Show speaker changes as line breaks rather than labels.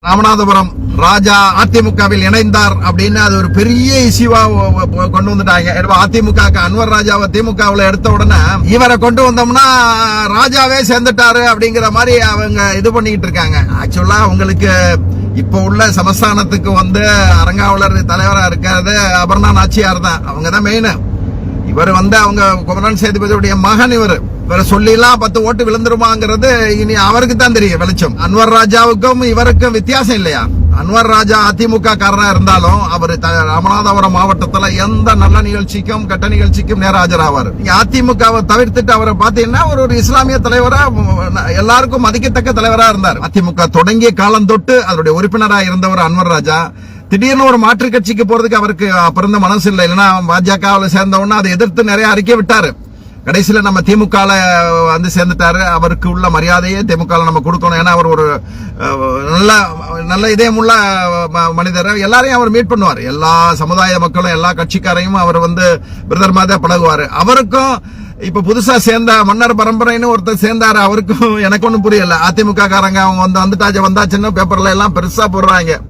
ராமநாதபுரம் ராஜா அதிமுகவில் இணைந்தார் அப்படின்னு அது ஒரு பெரிய இஷ்யூவா கொண்டு வந்துட்டாங்க. அதிமுக அன்வர் ராஜாவை திமுகவில் எடுத்த உடனே இவரை கொண்டு வந்தோம்னா ராஜாவே சேர்ந்துட்டாரு அப்படிங்கிற மாதிரி அவங்க இது பண்ணிட்டு இருக்காங்க. ஆக்சுவலா அவங்களுக்கு இப்ப உள்ள சமஸ்தானத்துக்கு அரங்காவலர் தலைவரா இருக்கிறது அபர்ணா நாச்சியார் தான். அவங்க தான் மெயின். இவர் அவங்க குமரன் சேதுபதியுடைய மகன். இவரை சொல்லிலாம் 10 ஓட்டு விழுந்துருமாங்கிறது இனி அவருக்கு தான் தெரியும் வெளிச்சம். அன்வர் ராஜாவுக்கும் இவருக்கும் வித்தியாசம் இல்லையா? அன்வர் ராஜா அதிமுக காரனா இருந்தாலும் அவர் ராமநாதபுரம் மாவட்டத்துல எந்த நல்ல நிகழ்ச்சிக்கும் கெட்ட நிகழ்ச்சிக்கும் நேர ஆஜராவார். அதிமுகவை தவிர்த்துட்டு அவரை பாத்தீங்கன்னா ஒரு இஸ்லாமிய தலைவரா எல்லாருக்கும் மதிக்கத்தக்க தலைவரா இருந்தார். அதிமுக தொடங்கிய காலம் தொட்டு அதனுடைய உறுப்பினராக இருந்தவர் அன்வர் ராஜா. திடீர்னு ஒரு மாற்று கட்சிக்கு போறதுக்கு அவருக்கு பிறந்த மனசு இல்லை. இல்லைன்னா பாஜகவில் சேர்ந்தவொன்னா அதை எதிர்த்து நிறைய அறிக்கை விட்டாரு. கடைசியில நம்ம திமுக சேர்ந்துட்டாரு. அவருக்கு உள்ள மரியாதையே திமுக நம்ம கொடுக்கணும். ஏன்னா அவர் ஒரு நல்ல இதயமுள்ள மனிதர். எல்லாரையும் அவர் மீட் பண்ணுவார். எல்லா சமுதாய மக்களும் எல்லா கட்சிக்காரையும் அவர் பிரதர் மாதிரி பழகுவாரு. அவருக்கும் இப்ப புதுசா சேர்ந்த மன்னர் பரம்பரைன்னு ஒருத்தர் சேர்ந்தாரு. அவருக்கும் எனக்கு ஒன்னும் புரியல. அதிமுக காரங்க அவங்க வந்தாச்சுன்னு பேப்பர்ல எல்லாம் பெருசா போடுறாங்க.